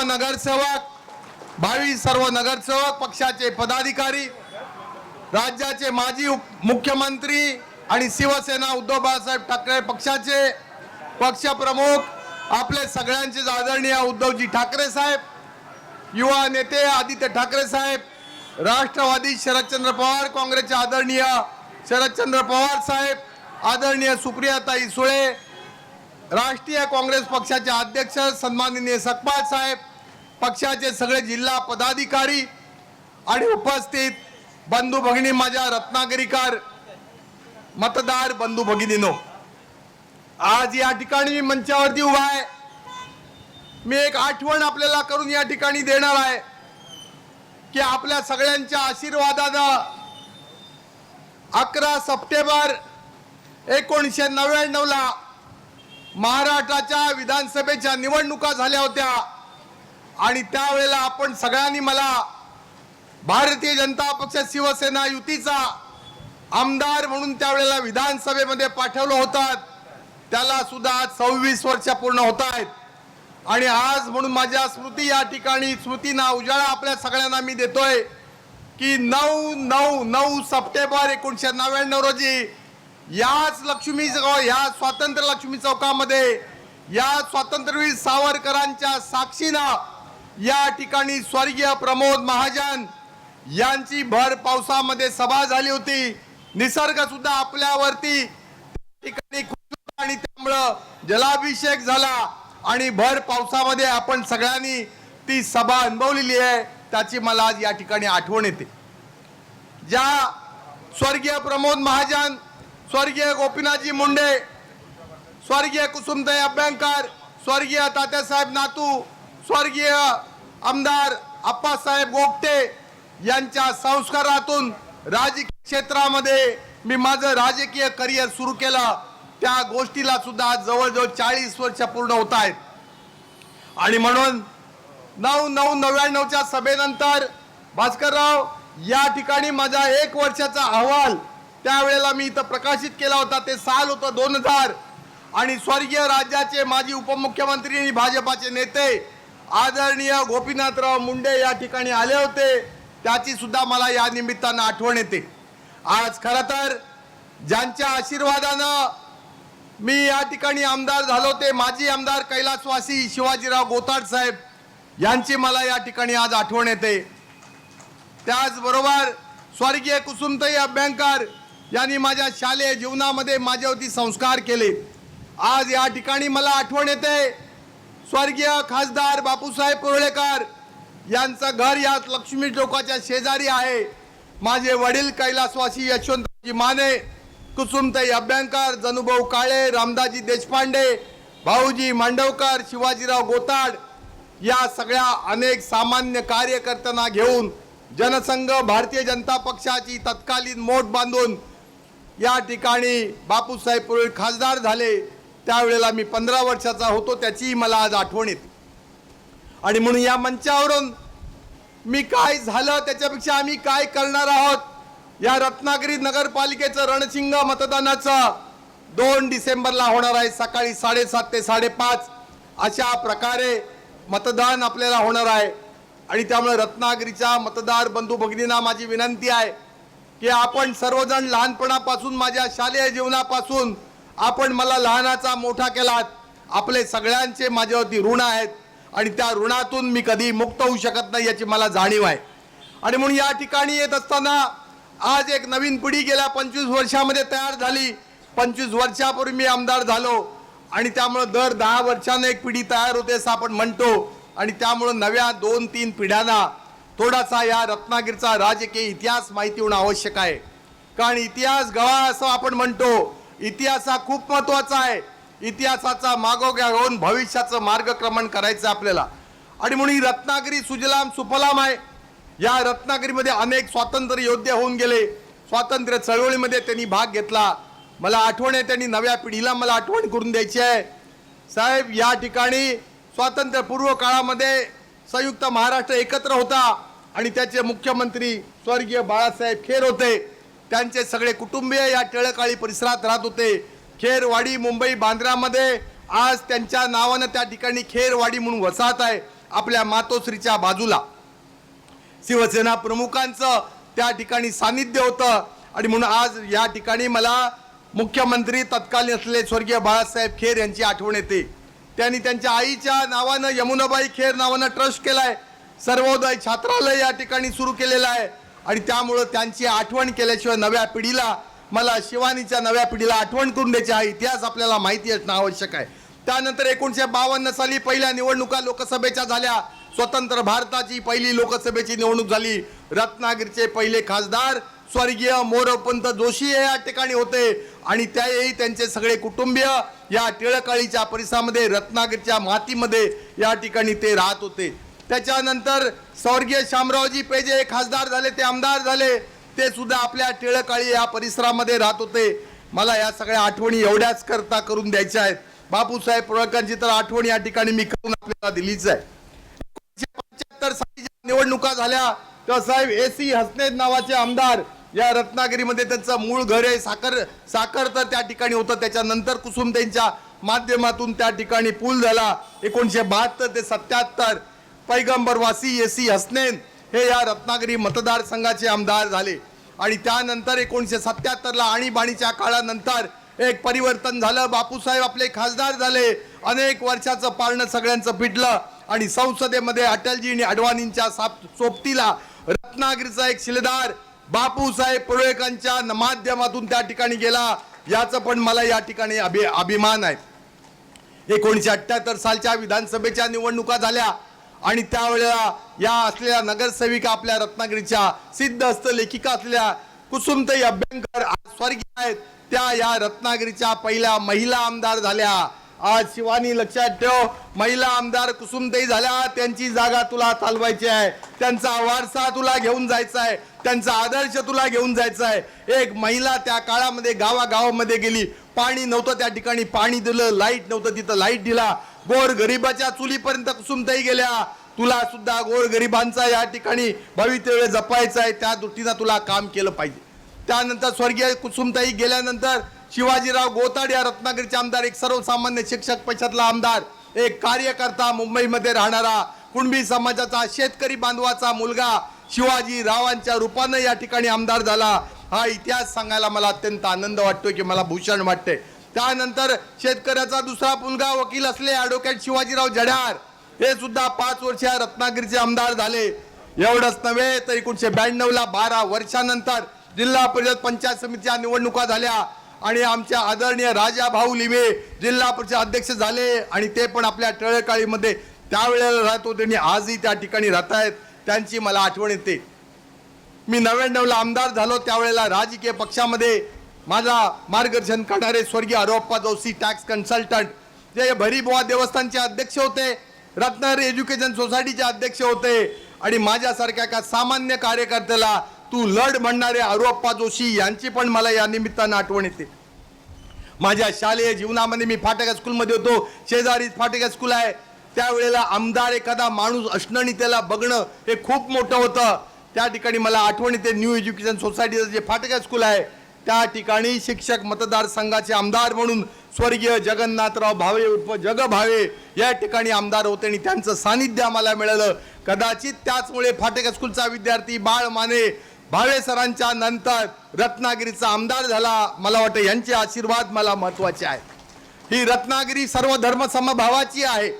नगरसेवक, भावी सर्व नगरसेवक, पक्षाचे पदाधिकारी, राज्याचे माजी मुख्यमंत्री आणि शिवसेना उद्धव बाळासाहेब ठाकरे पक्षाचे पक्षप्रमुख, आपले सगळ्यांचे आदरणीय उद्धवजी ठाकरे साहेब, युवा नेते आदित्य ठाकरे साहेब, राष्ट्रवादी शरदचंद्र पवार काँग्रेसचे आदरणीय शरदचंद्र पवार साहेब, आदरणीय सुप्रियाताई सुळे, राष्ट्रीय काँग्रेस पक्षाचे अध्यक्ष सन्माननीय सकपाल साहेब, पक्षाचे सगळे जिल्हा पदाधिकारी आणि उपस्थित बंधू भगिनी, माझ्या रत्नागिरीकर मतदार बंधू भगिनीनो, आज या ठिकाणी मी मंचावरती उभा आहे. मी एक आठवण आपल्याला करून या ठिकाणी देणार आहे की आपल्या सगळ्यांच्या आशीर्वादानं 11 सप्टेंबर 1999 ला महाराष्ट्राच्या विधानसभेच्या निवडणुका झाल्या होत्या आणि त्यावेळेला आपण सगळ्यांनी मला भारतीय जनता पक्ष शिवसेना युतीचा आमदार म्हणून त्यावेळेला विधानसभेमध्ये पाठवलं होतं. त्याला सुद्धा 26 वर्ष पूर्ण होत आहेत आणि आज म्हणून माझ्या स्मृती या ठिकाणी स्मृतीना उजाळा आपल्या सगळ्यांना मी देतोय की 9 सप्टेंबर 1999 रोजी याच लक्ष्मी या स्वातंत्र्य लक्ष्मी चौकामध्ये या स्वातंत्र्यवीर सावरकरांच्या साक्षीनं या ठिकाणी स्वर्गीय प्रमोद महाजन यांची भर पावसामध्ये सभा झाली होती. निसर्ग सुद्धा आपल्यावरती ठिकाणी आणि त्यामुळं जलाभिषेक झाला आणि भर पावसामध्ये आपण सगळ्यांनी ती सभा अनुभवलेली आहे. त्याची मला आज या ठिकाणी आठवण येते. ज्या स्वर्गीय प्रमोद महाजन, स्वर्गीय गोपीनाथजी मुंडे, स्वर्गीय कुसुमताई अभ्यंकर, स्वर्गीय तात्यासाहेब नातू, स्वर्गीय आमदार आप्पासाहेब गोगटे यांच्या संस्कारातून राजकीय क्षेत्रामध्ये मी माझं राजकीय करिअर सुरू केलं. त्या गोष्टीला सुद्धा जवळजवळ 40 वर्ष पूर्ण होत आहेत आणि म्हणून 9/9/99च्या सभेनंतर भास्करराव या ठिकाणी माझा 1 वर्षाचा अहवाल त्यावेळेला मी इथं प्रकाशित केला होता. ते साल होतं 2000 आणि स्वर्गीय राज्याचे माजी उपमुख्यमंत्री आणि भाजपाचे नेते आदरणीय गोपीनाथराव मुंडे या ठिकाणी आले होते. त्याची सुद्धा मला या निमित्तानं आठवण येते. आज खरं तर ज्यांच्या आशीर्वादानं मी या ठिकाणी आमदार झालो ते माजी आमदार कैलासवासी शिवाजीराव गोताड साहेब यांची मला या ठिकाणी आज आठवण येते. त्याचबरोबर स्वर्गीय कुसुमताई अभ्यंकर यांनी माझ्या शालेय जीवनामध्ये माझ्यावरती संस्कार केले. आज या ठिकाणी मला आठवण येते स्वर्गीय खासदार बापूसाहेब पुरळेकर यांचं घर या लक्ष्मी चौकाच्या शेजारी आहे. माझे वडील कैलासवासी यशवंतजी माने, कुसुमताई अभ्यंकर, जनुभाऊ काळे, रामदाजी देशपांडे, भाऊजी मांडवकर, शिवाजीराव गोताड या सगळ्या अनेक सामान्य कार्यकर्त्यांना घेऊन जनसंघ भारतीय जनता पक्षाची तत्कालीन मोठ बांधून या ठिकाणी बापूसाहेब पुरळे खासदार झाले. त्यावेळेला मी 15 वर्षाचा होतो. त्याची मला आज आठवण येते आणि म्हणून या मंचावरून मी काय झालं त्याच्यापेक्षा आम्ही काय करणार आहोत या रत्नागिरी नगरपालिकेचं रणशिंग मतदानाचं 2 डिसेंबरला होणार आहे. सकाळी 7:30 ते 5:30 अशा प्रकारे मतदान आपल्याला होणार आहे आणि त्यामुळे रत्नागिरीच्या मतदार बंधू भगिनींना माझी विनंती आहे की आपण सर्वजण लहानपणापासून माझ्या शालेय जीवनापासून आपण मला लहानाचा मोठा केलात. आपले सगळ्यांचे माझ्यावरती ऋण आहेत आणि त्या ऋणातून मी कधी मुक्त होऊ शकत नाही याची मला जाणीव आहे. आणि म्हणून या ठिकाणी येत असताना आज एक नवीन पिढी गेल्या 25 वर्षामध्ये तयार झाली. 25 वर्षापूर्वी मी आमदार झालो आणि त्यामुळे दर 10 वर्षांना एक पिढी तयार होते असं आपण म्हणतो आणि त्यामुळे नव्या 2-3 पिढ्यांना थोडासा या रत्नागिरीचा राजकीय इतिहास माहिती होणं आवश्यक आहे. कारण इतिहास गवा असं आपण म्हणतो. इतिहास हा खूप महत्त्वाचा आहे. इतिहासाचा मागोवा घेऊन भविष्याचं मार्गक्रमण करायचं आपल्याला आणि म्हणून ही रत्नागिरी सुजलाम सुफलाम आहे. या रत्नागिरीमध्ये अनेक स्वातंत्र्य योद्धे होऊन गेले. स्वातंत्र्य चळवळीमध्ये त्यांनी भाग घेतला. मला आठवण आहे त्यांनी नव्या पिढीला मला आठवण करून द्यायची आहे. साहेब या ठिकाणी स्वातंत्र्यपूर्व काळामध्ये संयुक्त महाराष्ट्र एकत्र होता आणि त्याचे मुख्यमंत्री स्वर्गीय बाळासाहेब खेर होते. त्यांचे सगळे कुटुंबीय या टिळकाळी परिसरात राहत होते. खेरवाडी मुंबई बांद्रामध्ये आज त्यांच्या नावानं त्या ठिकाणी खेरवाडी म्हणून वसाहत आहे. आपल्या मातोश्रीच्या बाजूला शिवसेना प्रमुखांचं त्या ठिकाणी सानिध्य होतं आणि म्हणून आज या ठिकाणी मला मुख्यमंत्री तत्कालीन असलेले स्वर्गीय बाळासाहेब खेर यांची आठवण येते। त्यांनी त्यांच्या आईच्या नावानं यमुनाबाई खेर नावानं ट्रस्ट केलाय, सर्वोदय छात्रालय या ठिकाणी सुरू केलेलं आहे आणि त्यामुळे त्यांची आठवण केल्याशिवाय नव्या पिढीला, मला शिवानीच्या नव्या पिढीला आठवण करून द्यायची आहे, इतिहास आपल्याला माहिती असणं आवश्यक आहे। त्यानंतर 1952 साली पहिल्या निवडणुका लोकसभेच्या झाल्या, स्वतंत्र भारताची पहिली लोकसभेची निवडणूक झाली। रत्नागिरीचे पहिले खासदार स्वर्गीय मोरोपंत जोशी हे या ठिकाणी होते आणि त्यावेळी त्यांचे सगळे कुटुंबीय या टिळकळीच्या परिसरामध्ये रत्नागिरीच्या मातीमध्ये या ठिकाणी ते राहत होते। त्याच्यानंतर स्वर्गीय शामरावजी पेजे हे खासदार झाले, ते आमदार झाले, ते सुद्धा आपल्या टिळकळी या परिसरामध्ये राहत होते। मला या सगळ्या आठवणी एवढ्याच करता करून द्यायच्या आहेत। बापूसाहेब पुरळकरांची तर आठवण या ठिकाणी मी करून आपल्याला दिलीच आहे। 1975 साली निवडणुका झाल्या तेव्हा साहेब AC हसनेद नावाचे आमदार या रत्नागिरीमध्ये, त्यांचं मूळ घर आहे साखर तर त्या ठिकाणी होतं। त्याच्यानंतर कुसुमताईंच्या माध्यमातून त्या ठिकाणी पूल झाला। 1972 ते 77 पैगंबरवासी AC हसनेद हे या रत्नागिरी मतदारसंघाचे आमदार झाले आणि त्यानंतर 1977 ला आणीबाणीच्या काळानंतर एक परिवर्तन झालं। बापूसाहेब आपले खासदार झाले, अनेक वर्षाचं पारणं सगळ्यांचं फिटलं आणि संसदेमध्ये अटलजी आणि अडवाणींच्या सोबतीला रत्नागिरीचा एक शिलेदार बापूसाहेब पुरळकरांच्या माध्यमातून त्या ठिकाणी गेला, याचं पण मला या ठिकाणी अभिमान आहे। 1978 सालच्या विधानसभेच्या निवडणुका झाल्या आणि त्यावेळेला या असलेल्या नगरसेविका आपल्या रत्नागिरीच्या सिद्ध हस्तलेखिका असलेल्या कुसुमताई अभ्यंकर स्वर्गीय आहेत, त्या या रत्नागिरीच्या पहिल्या महिला आमदार झाल्या। आज शिवानी लक्षात ठेव, महिला आमदार कुसुमताई झाल्या, त्यांची जागा तुला चालवायची आहे, त्यांचा वारसा तुला घेऊन जायचा आहे, त्यांचा आदर्श तुला घेऊन जायचा आहे। एक महिला त्या काळामध्ये गावागावामध्ये गेली, पाणी नव्हतं त्या ठिकाणी पाणी दिलं, लाईट नव्हतं तिथं लाईट दिला, गोर गरिबाच्या चुलीपर्यंत कुसुमताई गेल्या। तुला सुद्धा गोर गरिबांचा या ठिकाणी भवितव्य जपायचं आहे, त्या दृष्टीनं तुला काम केलं पाहिजे। त्यानंतर स्वर्गीय कुसुमताई गेल्यानंतर शिवाजीराव गोताड या रत्नागिरीचे आमदार, एक सर्वसामान्य शिक्षक पक्षातला आमदार, एक कार्यकर्ता, मुंबईमध्ये राहणारा कुणबी समाजाचा शेतकरी बांधवाचा मुलगा शिवाजी रावांच्या रूपानं या ठिकाणी आमदार झाला। हा इतिहास सांगायला मला अत्यंत आनंद वाटतोय की मला भूषण वाटते। त्यानंतर शेतकऱ्याचा दुसरा मुलगा वकील असले ॲडव्होकेट शिवाजीराव जड्यार, हे सुद्धा 5 वर्ष रत्नागिरीचे आमदार झाले। एवढंच नव्हे तर 1992 ला 12 वर्षानंतर जिल्हा परिषद पंचायत समितीच्या निवडणुका झाल्या आणि आमच्या आदरणीय राजा भाऊ लिवे जिल्हा परिषद अध्यक्ष झाले आणि ते पण आपल्या टिळकळीमध्ये त्यावेळेला राहत होते आणि आजही त्या ठिकाणी राहत आहेत, त्यांची मला आठवण येते। मी 99 ला आमदार झालो, त्यावेळेला राजकीय पक्षामध्ये माझा मार्गदर्शन करणारे स्वर्गीय अरोप्पा जोशी टॅक्स कन्सल्टंट, जे भरीबुवा देवस्थानचे अध्यक्ष होते, रत्नागिरी एज्युकेशन सोसायटीचे अध्यक्ष होते आणि माझ्यासारख्या एका सामान्य कार्यकर्त्याला तू लढ म्हणणारे अरोप्पा जोशी यांची पण मला या निमित्तानं आठवण येते। माझ्या शालेय जीवनामध्ये मी फाटक स्कूलमध्ये होतो, शेजारीच फाटक स्कूल आहे, त्यावेळेला आमदार एखादा माणूस असणं आणि त्याला बघणं हे खूप मोठं होतं। त्या ठिकाणी मला आठवण येते, न्यू एज्युकेशन सोसायटीचं जे फाटक स्कूल आहे त्या ठिकाणी शिक्षक मतदारसंघाचे आमदार म्हणून स्वर्गीय जगन्नाथराव भावे उर्फ जग भावे या ठिकाणी आमदार होते आणि त्यांचं सानिध्य आम्हाला मिळालं। कदाचित त्याचमुळे फाटक स्कूलचा विद्यार्थी बाळ माने भावे सरांच्या नंतर रत्नागिरीचा आमदार झाला। मला वाटतं यांचे आशीर्वाद मला महत्त्वाचे आहेत। ही रत्नागिरी सर्व धर्म समभावाची आहे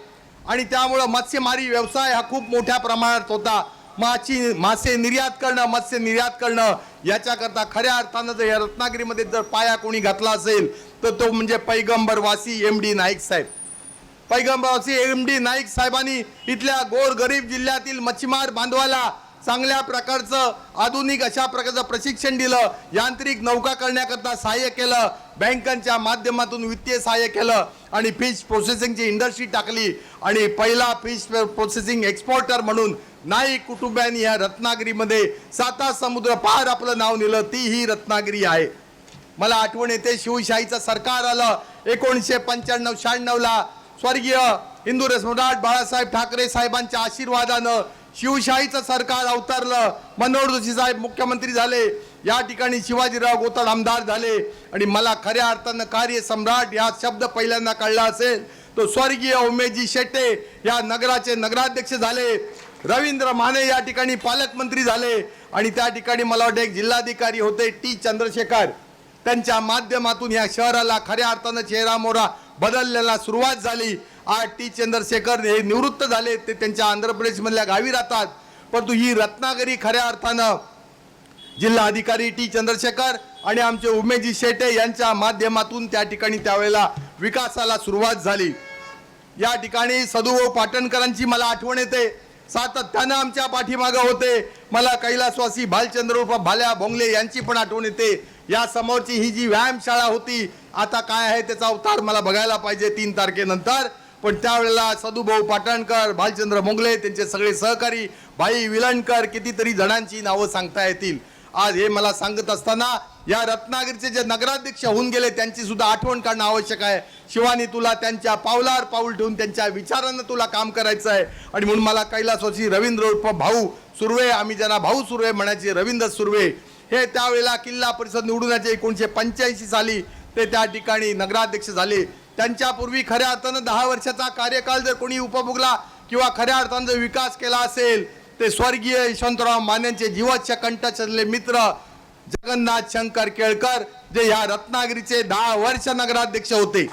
आणि त्यामुळं मत्स्यमारी व्यवसाय हा खूप मोठ्या प्रमाणात होता। मासे निर्यात करणं, मत्स्य निर्यात करणं, याच्याकरता खऱ्या अर्थानं जर या रत्नागिरीमध्ये जर पाया कोणी घातला असेल तर तो म्हणजे पैगंबरवासी MD नाईक साहेब। पैगंबरवासी MD नाईक साहेबांनी इथल्या गोरगरीब जिल्ह्यातील मच्छीमार बांधवाला चांगल्या प्रकारचं आधुनिक अशा प्रकारचं प्रशिक्षण दिलं, यांत्रिक नौका करण्याकरता सहाय्य केलं, बँकांच्या माध्यमातून वित्तीय सहाय्य केलं आणि फिश प्रोसेसिंगची इंडस्ट्री टाकली आणि पहिला फिश प्रोसेसिंग एक्सपोर्टर म्हणून नाईक कुटुंबियांनी या रत्नागिरीमध्ये 7 समुद्र पार आपलं नाव नेलं, ती ही रत्नागिरी आहे। मला आठवण येते, शिवशाहीचं सरकार आलं 1995-96 ला, स्वर्गीय हिंदू सम्राट बाळासाहेब ठाकरे साहेबांच्या आशीर्वादानं शिवशाहीचं सरकार अवतरलं, मनोहर जोशी साहेब मुख्यमंत्री झाले, या ठिकाणी शिवाजीराव गोताड आमदार झाले आणि मला खऱ्या अर्थानं कार्यसम्राट हा शब्द पहिल्यांदा कळला असेल तो स्वर्गीय उमेशजी शेट्टे या नगराचे नगराध्यक्ष झाले, रवींद्र माने या ठिकाणी पालकमंत्री झाले आणि त्या ठिकाणी मला वाटतं एक जिल्हाधिकारी होते टी चंद्रशेखर. त्यांच्या माध्यमातून या शहराला खऱ्या अर्थानं चेहरामोहरा बदलण्याला सुरुवात झाली. आज टी चंद्रशेखर हे निवृत्त झाले, ते त्यांच्या आंध्र प्रदेशमधल्या गावी राहतात, परंतु ही रत्नागिरी खऱ्या अर्थानं जिल्हा अधिकारी टी चंद्रशेखर आणि आमचे उमेशजी शेट्टे यांच्या माध्यमातून त्या ठिकाणी त्यावेळेला विकासाला सुरुवात झाली. या ठिकाणी सदुभाऊ पाटणकरांची मला आठवण येते, सातत्यानं आमच्या पाठीमागे होते. मला कैलासवासी भालचंद्र उर्फ भाल्या भोंगले यांची पण आठवण येते. या समोरची ही जी व्यायामशाळा होती, आता काय आहे त्याचा अवतार मला बघायला पाहिजे 3 तारखेनंतर. पण त्यावेळेला सदुभाऊ पाटणकर, भालचंद्र भोंगले, त्यांचे सगळे सहकारी, भाई विलणकर, कितीतरी जणांची नावं सांगता येतील. आज हे मला सांगत असताना या रत्नागिरीचे जे नगराध्यक्ष होऊन गेले त्यांची सुद्धा आठवण काढणं आवश्यक आहे. शिवानी, तुला त्यांच्या पावलावर पाऊल ठेवून त्यांच्या विचारांना तुला काम करायचं आहे. आणि म्हणून मला कैलासवासी रवींद्र उर्फ भाऊ सुर्वे, आम्ही ज्यांना भाऊ सुर्वे म्हणायचे, रवींद्र सुर्वे, हे त्यावेळेला किल्ला परिषद निवडून 1985 साली ते त्या ठिकाणी नगराध्यक्ष झाले. त्यांच्यापूर्वी खऱ्या अर्थानं 10 वर्षाचा कार्यकाळ जर कोणी उपभोगला किंवा खऱ्या अर्थानं जर विकास केला असेल ते स्वर्गीय यशवंतराव मानेंचे जीवाच्या कंठस्थ मित्र जगन्नाथ शंकर केळकर, जे या रत्नागिरीचे 10 वर्ष नगराध्यक्ष होते.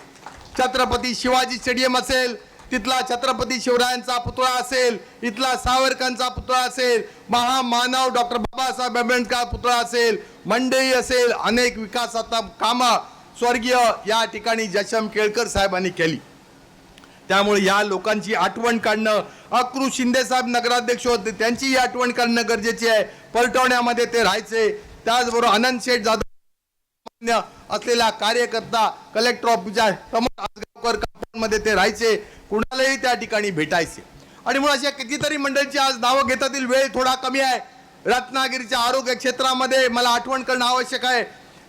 छत्रपती शिवाजी स्टेडियम असेल, तिथला छत्रपती शिवरायांचा पुतळा असेल, इथला सावरकरांचा पुतळा असेल, महामानव डॉक्टर बाबासाहेब आंबेडकर पुतळा असेल, मंडई असेल, अनेक विकासाचा कामं स्वर्गीय या ठिकाणी जयश्याम केळकर साहेबांनी केली. त्यामुळे या लोकांची आठवण काढणं, अक्रू शिंदे साहेब नगराध्यक्ष होते, त्यांची आठवण काढणं गरजेचे आहे. पलटवण्यामध्ये ते राहायचे. त्याचबरोबर आनंद शेठ जाधव असलेला कार्यकर्ता कलेक्टर ऑफिसच्या समोर आसगावकर कंपाऊंडमध्ये ते राहायचे, कुणालाही त्या ठिकाणी भेटायचे. आणि म्हणून अशा कितीतरी मंडळींची आज नावं घेतातील वेळ थोडा कमी आहे. रत्नागिरीच्या आरोग्य क्षेत्रामध्ये मला आठवण करणं आवश्यक आहे.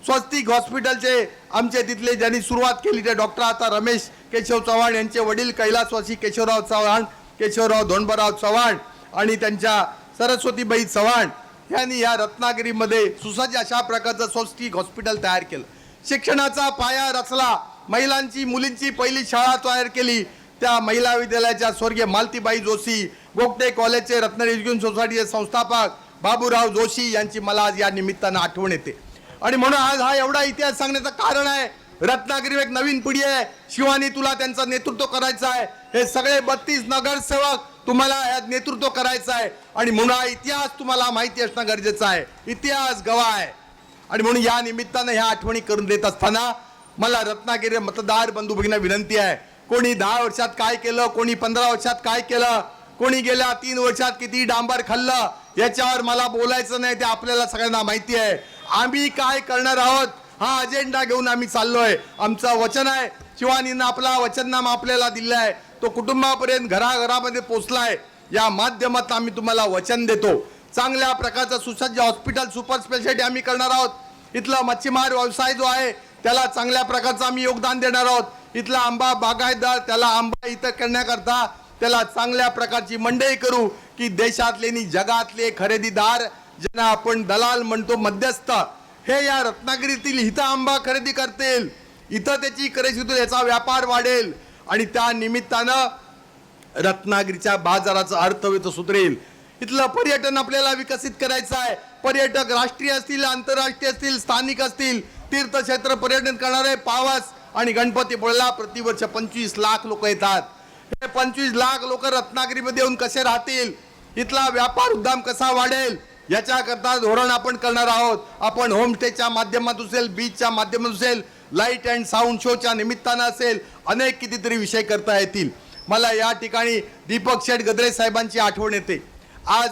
स्वस्तिक हॉस्पिटलचे आमचे तिथले ज्यांनी सुरुवात केली ते डॉक्टर आता रमेश केशव चव्हाण यांचे वडील कैलासवासी केशवराव चव्हाण, केशवराव धोंडबराव चव्हाण आणि त्यांच्या सरस्वतीबाई चव्हाण यांनी या रत्नागिरीमध्ये सुसज्ज अशा प्रकारचं स्वस्तिक हॉस्पिटल तयार केलं. शिक्षणाचा पाया रचला. महिलांची मुलींची पहिली शाळा तयार केली. त्या महिला विद्यालयाच्या स्वर्गीय मालतीबाई जोशी, गोगटे कॉलेजचे रत्नागिरी एज्युकेशन सोसायटीचे संस्थापक बाबूराव जोशी यांची मला आज या निमित्तानं आठवण येते. आणि म्हणून आज हा एवढा इतिहास सांगण्याचं कारण आहे, रत्नागिरी एक नवीन पिढी आहे. शिवानी, तुला त्यांचं नेतृत्व करायचं आहे. हे सगळे 32 नगरसेवक तुम्हाला यात नेतृत्व करायचं आहे. आणि म्हणून हा इतिहास तुम्हाला माहिती असणं गरजेचं आहे. इतिहास गवाह आहे. आणि म्हणून या निमित्तानं ह्या आठवणी करून देत असताना मला रत्नागिरी मतदार बंधू भगिनींना विनंती आहे, कोणी 10 वर्षात काय केलं, कोणी 15 वर्षात काय केलं, कोणी गेल्या 3 वर्षात किती डांबर खाल्लं, याच्यावर मला बोलायचं नाही. ते आपल्याला सगळ्यांना माहिती आहे. आम्ही काय करणार आहोत हा अजेंडा घेऊन आम्ही चाललोय. आमचं वचन आहे, शिवानीनं आपला वचननामा आपल्याला दिला आहे, तो कुटुंबापर्यंत घराघरामध्ये पोचलाय. या माध्यमात आम्ही तुम्हाला वचन देतो, चांगल्या प्रकारचं सुसज्ज हॉस्पिटल सुपर स्पेशालिटी आम्ही करणार आहोत. इथला मच्छीमार व्यवसाय जो आहे त्याला चांगल्या प्रकारचं आम्ही योगदान देणार आहोत. इथला आंबा बागायतदार, त्याला आंबा इथं करण्याकरता त्याला चांगल्या प्रकारची मंडई करू की देशातले आणि जगातले खरेदीदार, ज्यांना आपण दलाल म्हणतो, मध्यस्थ, हे या रत्नागिरीतील इथं आंबा खरेदी करतील, इथं त्याची खरेदी होतील, याचा व्यापार वाढेल आणि त्या निमित्तानं रत्नागिरीच्या बाजाराचा अर्थव्यवस्था सुधरेल. इथलं पर्यटन आपल्याला विकसित करायचं आहे. पर्यटक राष्ट्रीय असतील, आंतरराष्ट्रीय असतील, स्थानिक असतील, तीर्थक्षेत्र पर्यटन करणारे पावस आणि गणपतीपुळ्याला प्रतिवर्ष 25 लाख लोक येतात. हे 25 लाख लोक रत्नागिरीमध्ये येऊन कसे राहतील, इथला व्यापार उद्यम कसा वाढेल, याच्याकरता धोरण आपण करणार आहोत. आपण होमस्टेच्या माध्यमातून असेल, बीचच्या माध्यमातून असेल, लाईट अँड साऊंड शोच्या निमित्तानं असेल, अनेक कितीतरी विषय करता येतील. मला या ठिकाणी दीपक शेठ गद्रे साहेबांची आठवण येते. आज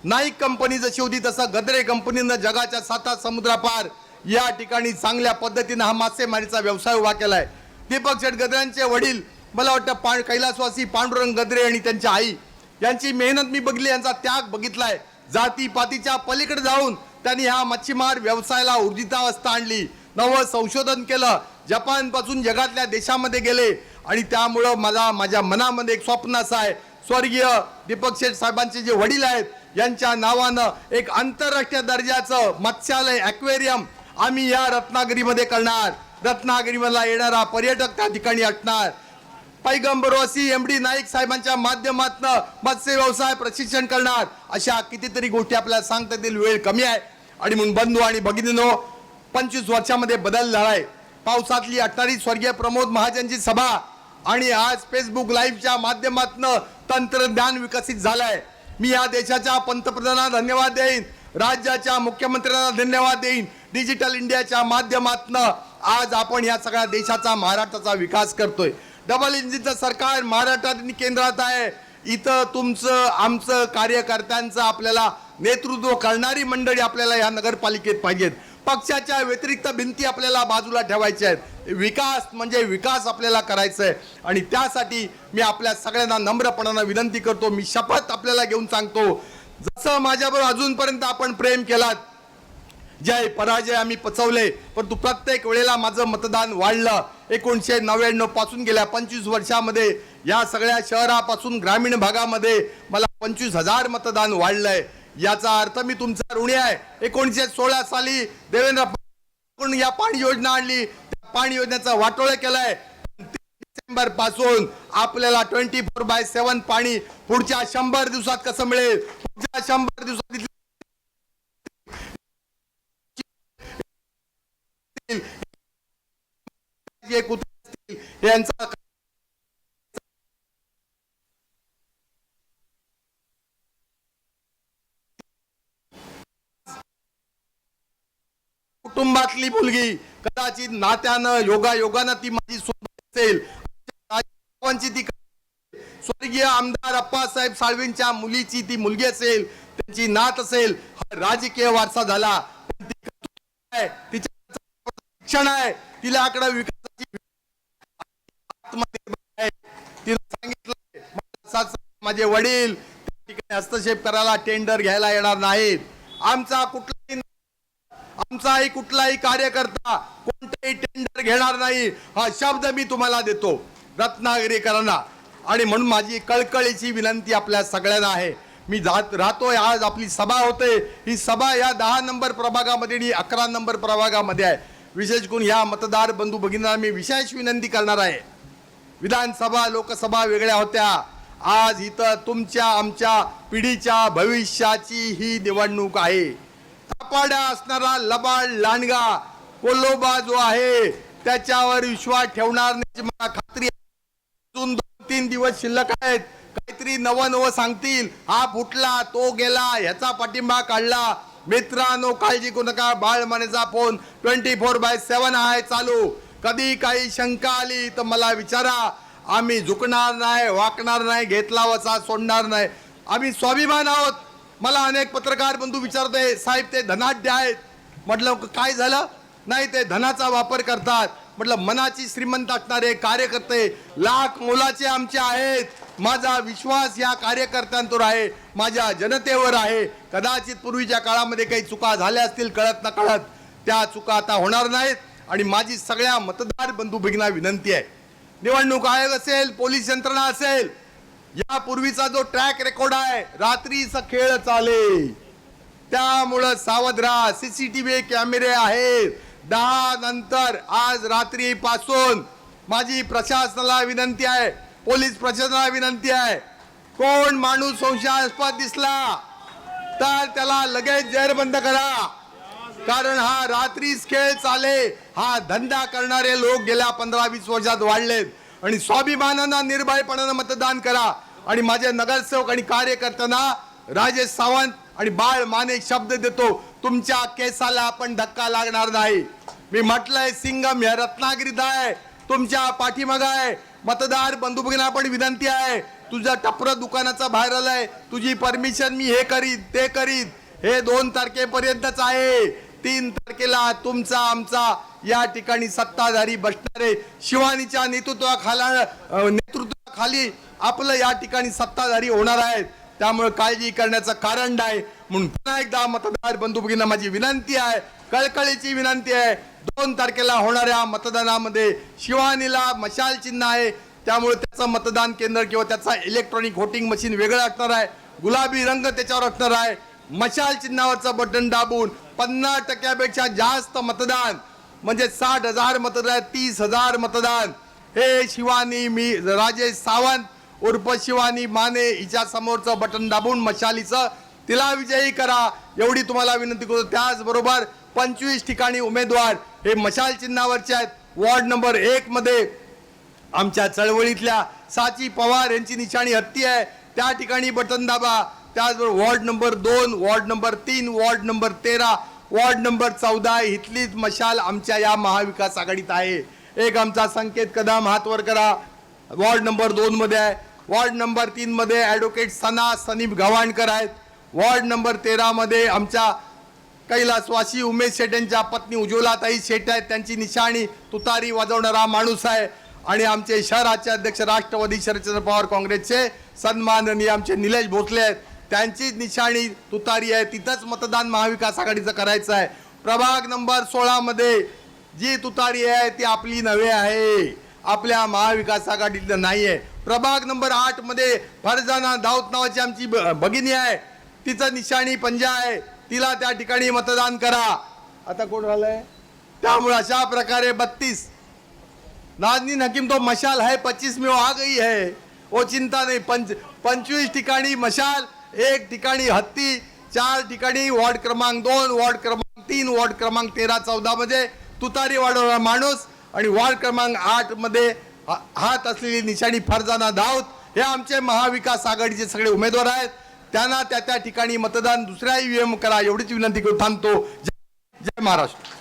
नाईक कंपनी जशी होती तसं गद्रे कंपनीनं जगाच्या 7 समुद्रापार या ठिकाणी चांगल्या पद्धतीनं हा मासेमारीचा व्यवसाय उभा केलाय. दीपक शेठ गद्रेंचे वडील मला वाटतं कैलासवासी पांडुरंग गद्रे आणि त्यांच्या आई यांची मेहनत मी बघली, यांचा त्याग बघितलाय. जातीपातीच्या पलीकडे जाऊन त्यांनी ह्या मच्छीमार व्यवसायाला ऊर्जितावस्था आणली, नवं संशोधन केलं, जपानपासून जगातल्या देशामध्ये गेले. आणि त्यामुळं माझ्या मनामध्ये एक स्वप्न असं आहे, स्वर्गीय दीपक शेठ साहेबांचे जे वडील आहेत यांच्या नावानं एक आंतरराष्ट्रीय दर्जाचं मत्स्यालय, ॲक्वेरियम आम्ही या रत्नागिरीमध्ये करणार. रत्नागिरीमधला येणारा पर्यटक त्या ठिकाणी असणार. पैगंबर वसी MD नाईक साहेबांच्या माध्यमातून मत्स्य व्यवसाय प्रशिक्षण करणार, अशा कितीतरी गोष्टी आपल्याला सांगता येतील. वेळ कमी आहे आणि म्हणून बंधू आणि भगिनींनो, 25 वर्षामध्ये बदल झालाय. पावसातली अटणारी स्वर्गीय प्रमोद महाजनची सभा आणि आज फेसबुक लाईव्हच्या माध्यमातून तंत्रज्ञान विकसित झालंय. मी या देशाच्या पंतप्रधानांना धन्यवाद देईन, राज्याच्या मुख्यमंत्र्यांना धन्यवाद देईन. डिजिटल इंडियाच्या माध्यमातून आज आपण या सगळ्या देशाचा, महाराष्ट्राचा विकास करतोय. डबल इंजिनचं सरकार महाराष्ट्रात आणि केंद्रात आहे. इथं तुमचं आमचं कार्यकर्त्यांचं आपल्याला नेतृत्व करणारी मंडळी आपल्याला या नगरपालिकेत पाहिजेत. पक्षाच्या व्यतिरिक्त भिंती आपल्याला बाजूला ठेवायच्या आहेत. विकास म्हणजे विकास आपल्याला करायचा आहे आणि त्यासाठी मी आपल्या सगळ्यांना नम्रपणानं विनंती करतो. मी शपथ आपल्याला घेऊन सांगतो, जसं माझ्याबरोबर अजूनपर्यंत आपण प्रेम केलात, जय पराजय आम्ही पचवले, परंतु प्रत्येक वेळेला माझं मतदान वाढलं. 1999 पासून गेल्या 25 वर्षामध्ये या सगळ्या शहरापासून ग्रामीण भागामध्ये मला 25,000 मतदान वाढलंय. याचा अर्थ मी तुमचा ऋणी आहे. 1916 साली देवेंद्र फडणवीस या पाणी योजना आणली, त्या पाणी योजनेचा वाटोळं केलाय. 3 डिसेंबर पासून आपल्याला 24/7 पाणी पुढच्या 100 दिवसात कसं मिळेल, पुढच्या 100 दिवसात यांचा कुटुंबातली मुलगी, कदाचित नात्यानं योगायोगानं ती माझी सोबत असेल, ती स्वर्गीय आमदार अप्पासाहेब साळवींच्या मुलीची ती मुलगी असेल, त्यांची नात असेल, हा राजकीय वारसा झाला. तिच्या शिक्षण आहे, तिला आकडा विकासाची तिला सांगितलं माझे वडील त्या ठिकाणी हस्तक्षेप करायला, टेंडर घ्यायला येणार नाहीत. आमचाही कुठलाही कार्यकर्ता कोणतेही टेंडर घेणार नाही, हा शब्द मी तुम्हाला देतो रत्नागिरीकरांना. आणि म्हणून माझी कळकळीची विनंती आपल्या सगळ्यांना आहे. मी राहतोय, आज आपली सभा होते, ही सभा या 10 नंबर प्रभागामध्ये आणि 11 नंबर प्रभागामध्ये आहे. विशेष करून या मतदार बंधू भगिनींना मी विशेष विनंती करणार आहे. विधानसभा लोकसभा वेगळ्या होत्या, आज इथं तुमच्या आमच्या पिढीच्या भविष्याची ही निवडणूक आहे. थापाड्या असणारा लबाड लांडगा कोल्होबा जो आहे त्याच्यावर विश्वास ठेवणार नाही मला खात्री आहे. 2-3 दिवस शिल्लक आहेत, काहीतरी नवं सांगतील, हा फुटला तो गेला, ह्याचा पाठिंबा काढला. मित्रांनो, काळजी करू नका, बाळमानेचा फोन 24/7 आहे चालू. कधी काही शंका आली तर मला विचारा, आम्ही झुकणार नाही, वाकणार नाही, घेतला वसा सोडणार नाही. आम्ही स्वाभिमान आहोत. मला अनेक पत्रकार बंधू विचारते, साहेब ते धनाढ्य आहेत. म्हटलं काय झालं? नाही, ते धनाचा वापर करतात. म्हटलं मनाची श्रीमंत असणारे कार्यकर्ते लाख मोलाचे आमचे आहेत. माझा विश्वास या कार्यकर्त्यांवर आहे, माझ्या जनतेवर आहे. कदाचित पूर्वीच्या काळामध्ये काही चुका झाल्या असतील कळत न कळत, त्या चुका आता होणार नाहीत. आणि माझी सगळ्या मतदार बंधू भगिनींना विनंती आहे, निवडणूक आयोग असेल, पोलीस यंत्रणा असेल, यापूर्वीचा जो ट्रॅक रेकॉर्ड आहे, रात्रीचा खेळ चाले, त्यामुळं सावध राहा. CCTV कॅमेरे आहेत. 10 नंतर आज रात्रीपासून माझी प्रशासनाला विनंती आहे, पोलीस प्रशासनाला विनंती आहे, कोण माणूस संशयास्पद दिसला तर त्याला लगेच जेरबंद करा. कारण हा रात्रीच खेळ चाले, हा धंदा करणारे लोक गेल्या 15-20 वर्षात वाढलेत. आणि स्वाभिमानानं निर्भयपणानं मतदान करा. आणि माझे नगरसेवक आणि कार्यकर्त्यांना राजेश सावंत आणि बाळ माने शब्द देतो, तुमच्या केसाला आपण धक्का लागणार नाही. मी म्हटलंय, सिंगम या रत्नागिरीत आहे, तुमच्या पाठीमागं आहे. मतदार बंधू भगिनींना पण विनंती आहे, तुझं टपरं दुकानाचा बाहेर आलंय, तुझी परमिशन मी हे करीत ते करीत, हे 2 तारखेपर्यंतच आहे. 3 तारखेला तुमचा आमचा या ठिकाणी सत्ताधारी बसणारे, शिवानीच्या नेतृत्वाखाली आपलं या ठिकाणी सत्ताधारी होणार आहेत. त्यामुळे काळजी करण्याचं कारण नाही. म्हणून पुन्हा एकदा मतदार बंधू भगिनींना माझी विनंती आहे, कळकळीची विनंती आहे, 2 तारखेला होणाऱ्या मतदानामध्ये शिवानीला मशाल चिन्ह आहे, त्यामुळे त्याचं मतदान केंद्र किंवा त्याचा इलेक्ट्रॉनिक व्होटिंग मशीन वेगळं असणार आहे, गुलाबी रंग त्याच्यावर असणार आहे. मशाल चिन्हावरचं बटन दाबून 50% पेक्षा जास्त मतदान म्हणजे 60,000 मतदान, 30,000 मतदान हे शिवानी मी राजेश सावंत उर्फ शिवानी माने हिच्या समोरचं बटन दाबून मशालीचं तिला विजयी करा एवढी तुम्हाला विनंती करतो। त्याचबरोबर 25 ठिकाणी उमेदवार हे मशाल चिन्हावरचे आहेत। वॉर्ड नंबर 1 मध्ये आमच्या चळवळीतल्या साची पवार यांची निशाणी हत्ती आहे, त्या ठिकाणी बटन दाबा। त्याचबरोबर ward number 2, ward number 3, ward number 13, ward number 14 इथलीच मशाल आमच्या या महाविकास आघाडीत आहे। एक आमचा संकेत कदम हात वर करा वॉर्ड नंबर 2 मध्ये आहे। वॉर्ड नंबर 3 मध्ये ॲडव्होकेट सना सनीप गव्हाणकर आहेत। वॉर्ड नंबर 13 मध्ये आमच्या कैलासवासी उमेश शेट यांच्या पत्नी उज्ज्वलाताई शेट आहेत, त्यांची निशाणी तुतारी वाजवणारा माणूस आहे। आणि आमचे शहराचे अध्यक्ष राष्ट्रवादी शरदचंद्र पवार काँग्रेसचे सन्माननीय आमचे निलेश भोसले आहेत, त्यांची निशाणी तुतारी आहे। तिथंच मतदान महाविकास आघाडीचं करायचं आहे। प्रभाग नंबर 16 मध्ये जी तुतारी आहे ती आपली नव्हे आहे, आपल्या महाविकास आघाडीतलं नाही आहे। प्रभाग नंबर 8 मध्ये फरजाना दाऊद नावाची आमची भगिनी आहे, तिचं निशाणी पंजा आहे, तिला त्या ठिकाणी मतदान करा। आता कोण राहिलंय? त्यामुळे अशा प्रकारे 32 नाजनीन हकीम तो मशाल है 25 में आ गई है, वो चिंता नहीं। 25 ठिकाणी मशाल, 1 ठिकाणी हत्ती, 4 ठिकाणी वॉर्ड क्रमांक 2, वॉर्ड क्रमांक 3, वॉर्ड क्रमांक 13, 14 मध्ये तुतारी वाढवणारा माणूस आणि वॉर्ड क्रमांक 8 मध्ये हात असलेली निशाणी फरजाना दाऊद हे आमचे महाविकास आघाडीचे सगळे उमेदवार आहेत। त्यांना त्या ठिकाणी मतदान दुसऱ्या ईव्हीएम करा एवढीच विनंती करून थांबतो। जय महाराष्ट्र।